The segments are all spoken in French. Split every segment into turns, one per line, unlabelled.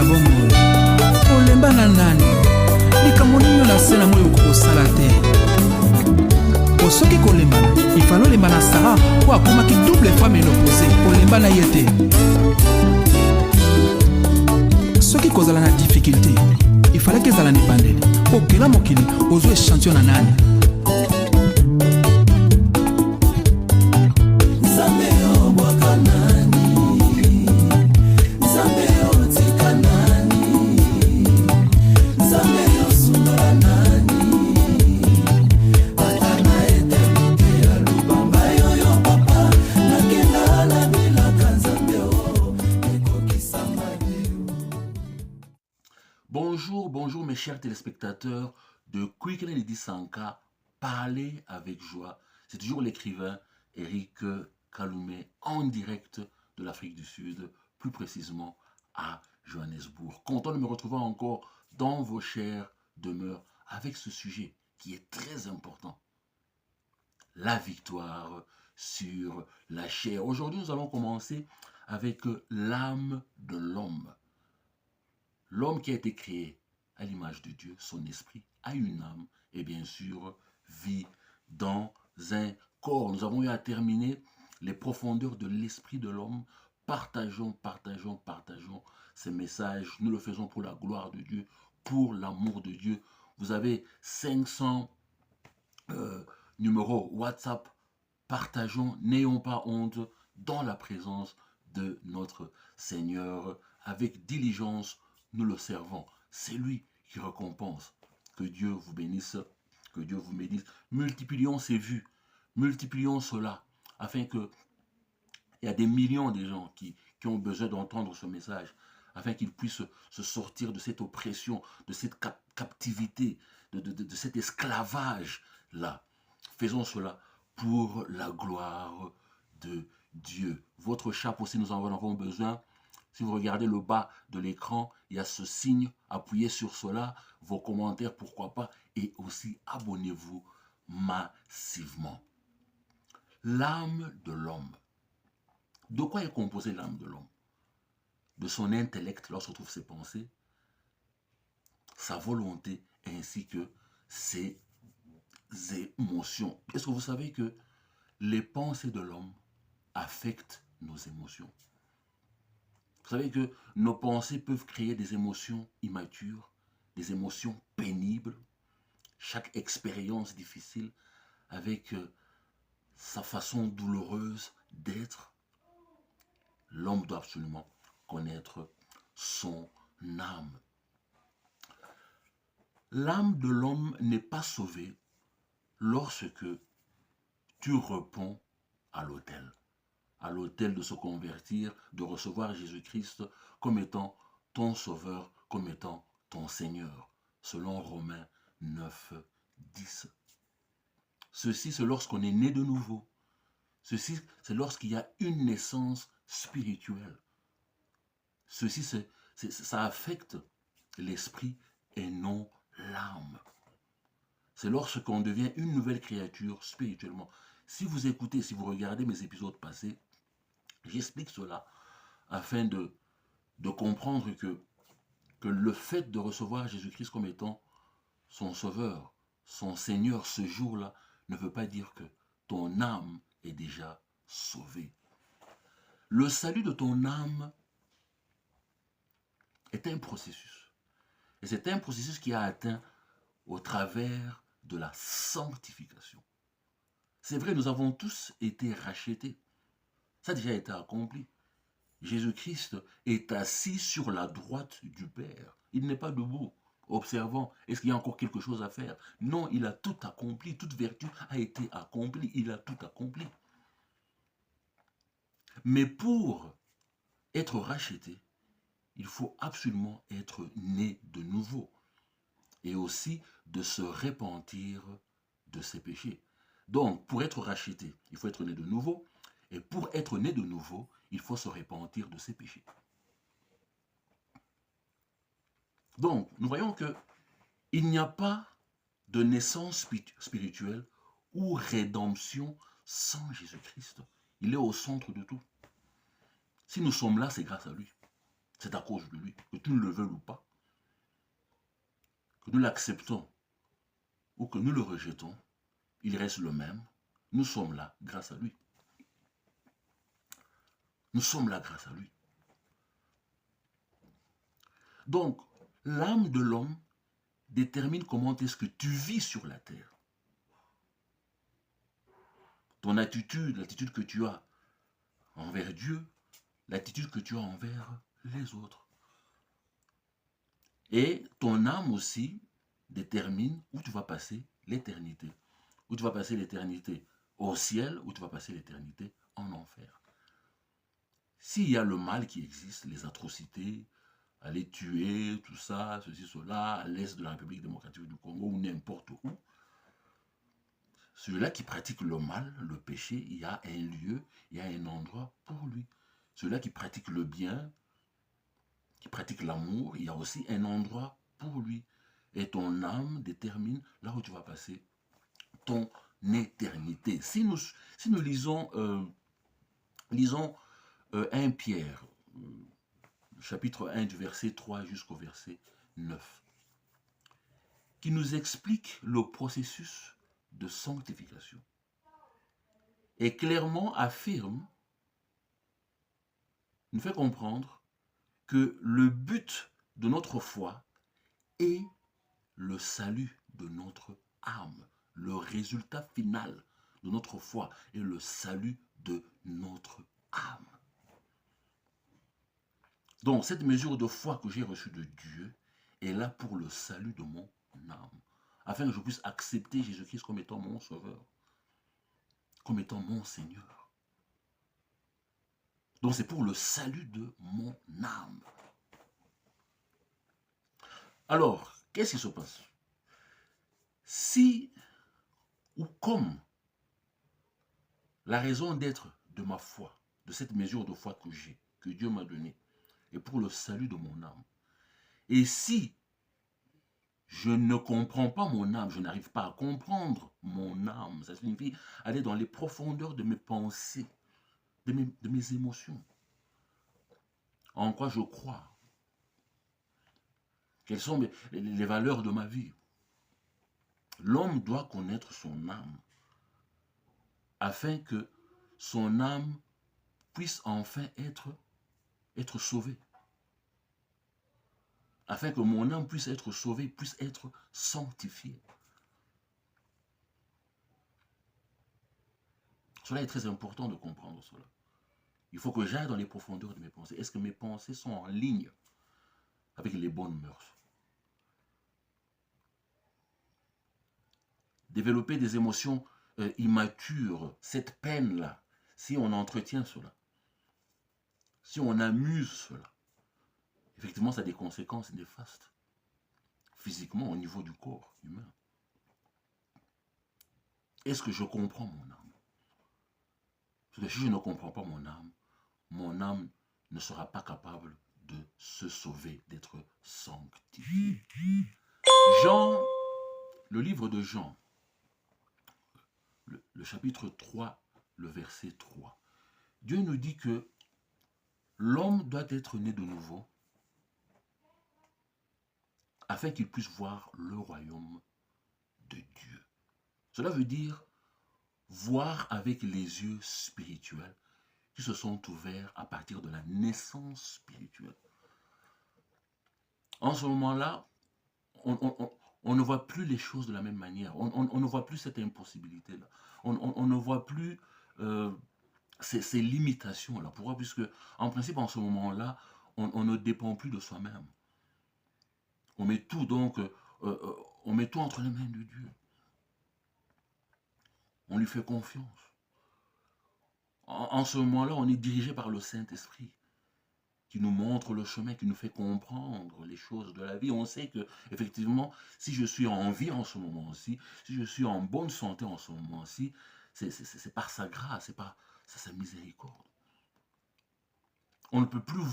bomoi olemba na nani likambo nini yo na se na moi okosala te soki kolembana ifalo olemba na Sara po akomaki double femme menopause olemba na ye te soki kozala na difficulté ifalaki ezala na ebandeli okela mokili ozwa échantillon na nani
Bonjour mes chers téléspectateurs de Quick Lady Sanka, parler avec joie. C'est toujours l'écrivain Eric Kaloumé en direct de l'Afrique du Sud, plus précisément à Johannesburg. Content de me retrouver encore dans vos chères demeures avec ce sujet qui est très important. La victoire sur la chair. Aujourd'hui, nous allons commencer avec l'âme de l'homme. L'homme qui a été créé à l'image de Dieu, son esprit a une âme et bien sûr vit dans un corps. Nous avons eu à terminer les profondeurs de l'esprit de l'homme. Partageons ces messages. Nous le faisons pour la gloire de Dieu, pour l'amour de Dieu. Vous avez 500 numéros WhatsApp. Partageons, n'ayons pas honte dans la présence de notre Seigneur. Avec diligence, nous le servons. C'est lui qui récompense. Que Dieu vous bénisse, que Dieu vous bénisse. Multiplions ces vues, multiplions cela, afin que il y a des millions de gens qui ont besoin d'entendre ce message, afin qu'ils puissent se sortir de cette oppression, de cette captivité, de cet esclavage-là. Faisons cela pour la gloire de Dieu. Votre chape aussi, nous en avons besoin. Si vous regardez le bas de l'écran, il y a ce signe, appuyez sur cela, vos commentaires, pourquoi pas, et aussi abonnez-vous massivement. L'âme de l'homme. De quoi est composée l'âme de l'homme? De son intellect, lorsqu'on trouve ses pensées, sa volonté, ainsi que ses émotions. Est-ce que vous savez que les pensées de l'homme affectent nos émotions? Vous savez que nos pensées peuvent créer des émotions immatures, des émotions pénibles. Chaque expérience difficile avec sa façon douloureuse d'être. L'homme doit absolument connaître son âme. L'âme de l'homme n'est pas sauvée lorsque tu réponds à l'autel de se convertir, de recevoir Jésus-Christ comme étant ton sauveur, comme étant ton Seigneur, selon Romains 9, 10. Ceci, c'est lorsqu'on est né de nouveau. Ceci, c'est lorsqu'il y a une naissance spirituelle. Ceci, ça affecte l'esprit et non l'âme. C'est lorsqu'on devient une nouvelle créature spirituellement. Si vous écoutez, si vous regardez mes épisodes passés, j'explique cela afin de comprendre que le fait de recevoir Jésus-Christ comme étant son sauveur, son Seigneur ce jour-là, ne veut pas dire que ton âme est déjà sauvée. Le salut de ton âme est un processus. Et c'est un processus qui a atteint au travers de la sanctification. C'est vrai, nous avons tous été rachetés. Ça a déjà été accompli. Jésus-Christ est assis sur la droite du Père. Il n'est pas debout, observant. Est-ce qu'il y a encore quelque chose à faire? Non, il a tout accompli. Toute vertu a été accomplie. Il a tout accompli. Mais pour être racheté, il faut absolument être né de nouveau. Et aussi de se repentir de ses péchés. Donc, pour être racheté, il faut être né de nouveau. Et pour être né de nouveau, il faut se repentir de ses péchés. Donc, nous voyons qu'il n'y a pas de naissance spirituelle ou rédemption sans Jésus-Christ. Il est au centre de tout. Si nous sommes là, c'est grâce à lui. c'est à cause de lui, que tu ne le veuilles ou pas, que nous l'acceptons ou que nous le rejetons, il reste le même. Nous sommes là grâce à lui. Nous sommes là grâce à lui. Donc, l'âme de l'homme détermine comment est-ce que tu vis sur la terre. Ton attitude, l'attitude que tu as envers Dieu, l'attitude que tu as envers les autres. Et ton âme aussi détermine où tu vas passer l'éternité. Où tu vas passer l'éternité au ciel, où tu vas passer l'éternité en enfer. S'il y a le mal qui existe, les atrocités, aller tuer, tout ça, ceci, cela, à l'est de la République démocratique du Congo ou n'importe où, celui-là qui pratique le mal, le péché, il y a un lieu, il y a un endroit pour lui. Celui-là qui pratique le bien, qui pratique l'amour, il y a aussi un endroit pour lui. Et ton âme détermine là où tu vas passer ton éternité. Si nous lisons 1 Pierre, chapitre 1 du verset 3 jusqu'au verset 9, qui nous explique le processus de sanctification et clairement affirme, nous fait comprendre que le but de notre foi est le salut de notre âme. Le résultat final de notre foi est le salut de notre âme. Donc, cette mesure de foi que j'ai reçue de Dieu est là pour le salut de mon âme, afin que je puisse accepter Jésus-Christ comme étant mon sauveur, comme étant mon Seigneur. Donc, c'est pour le salut de mon âme. Alors, qu'est-ce qui se passe? Si, ou comme, la raison d'être de ma foi, de cette mesure de foi que j'ai, que Dieu m'a donnée, est pour le salut de mon âme. Et si je ne comprends pas mon âme, je n'arrive pas à comprendre mon âme, ça signifie aller dans les profondeurs de mes pensées, de mes émotions. En quoi je crois? Quelles sont les valeurs de ma vie? L'homme doit connaître son âme afin que son âme puisse enfin être sauvée. Afin que mon âme puisse être sauvée, puisse être sanctifiée. Cela est très important de comprendre cela. Il faut que j'aille dans les profondeurs de mes pensées. Est-ce que mes pensées sont en ligne avec les bonnes mœurs? Développer des émotions immatures, cette peine-là, si on entretient cela, si on amuse cela, effectivement, ça a des conséquences néfastes, physiquement, au niveau du corps humain. Est-ce que je comprends mon âme? Parce que si je ne comprends pas mon âme ne sera pas capable de se sauver, d'être sanctifiée. Jean, le livre de Jean, le chapitre 3, le verset 3. Dieu nous dit que l'homme doit être né de nouveau afin qu'il puisse voir le royaume de Dieu. Cela veut dire voir avec les yeux spirituels qui se sont ouverts à partir de la naissance spirituelle. En ce moment-là, on ne voit plus les choses de la même manière. On ne voit plus cette impossibilité-là. On ne voit plus ces limitations-là. Pourquoi? Puisque, en principe, en ce moment-là, on ne dépend plus de soi-même. On met tout donc, on met tout entre les mains de Dieu. On lui fait confiance. En ce moment-là, on est dirigé par le Saint-Esprit qui nous montre le chemin, qui nous fait comprendre les choses de la vie. On sait que, effectivement, si je suis en vie en ce moment-ci, si je suis en bonne santé en ce moment-ci, c'est par sa grâce, c'est par sa miséricorde. On ne peut plus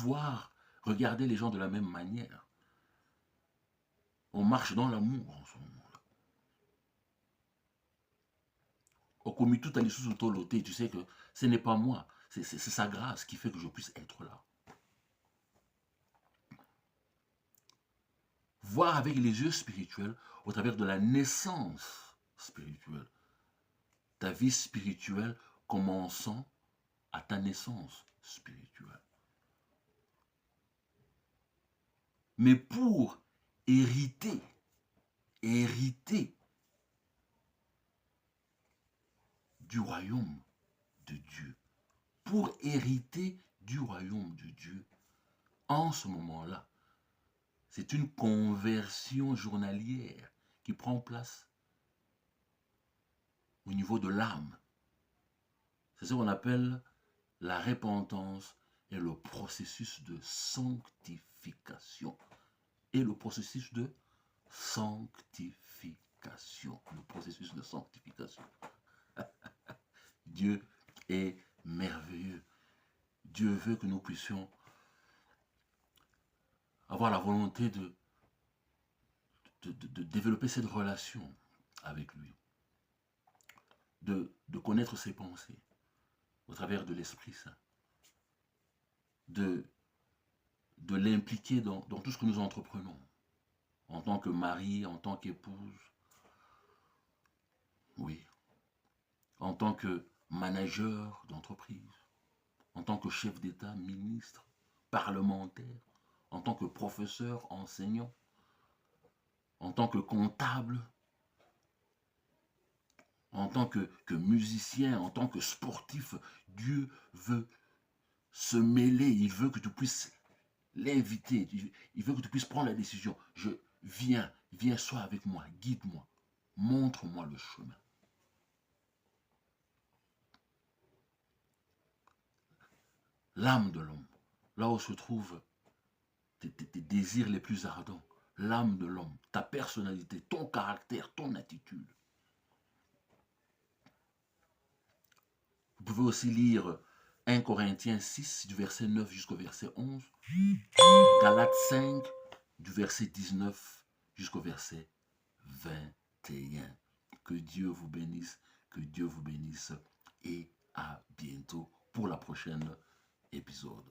regarder les gens de la même manière. On marche dans l'amour en ce moment-là. Au comité tout à l'issue, tu sais que ce n'est pas moi, c'est sa grâce qui fait que je puisse être là. voir avec les yeux spirituels au travers de la naissance spirituelle. Ta vie spirituelle commençant à ta naissance spirituelle. Mais pour hériter du royaume de Dieu, pour hériter du royaume de Dieu, en ce moment-là, c'est une conversion journalière qui prend place au niveau de l'âme. C'est ce qu'on appelle la repentance et le processus de sanctification. Et le processus de sanctification. Le processus de sanctification. Dieu est merveilleux. Dieu veut que nous puissions avoir la volonté de développer cette relation avec lui. De connaître ses pensées au travers de l'Esprit Saint. De l'impliquer dans tout ce que nous entreprenons. En tant que mari, en tant qu'épouse. Oui. En tant que manager d'entreprise. En tant que chef d'État, ministre, parlementaire. En tant que professeur, enseignant. En tant que comptable. En tant que musicien, en tant que sportif. Dieu veut se mêler. Il veut que tu puisses l'inviter. Il veut que tu puisses prendre la décision. Viens, sois avec moi, guide-moi, montre-moi le chemin. L'âme de l'homme, là où se trouvent tes désirs les plus ardents, l'âme de l'homme, ta personnalité, ton caractère, ton attitude. Vous pouvez aussi lire 1 Corinthiens 6, du verset 9 jusqu'au verset 11, Galates 5, du verset 19 jusqu'au verset 21. Que Dieu vous bénisse, et à bientôt pour la prochaine épisode.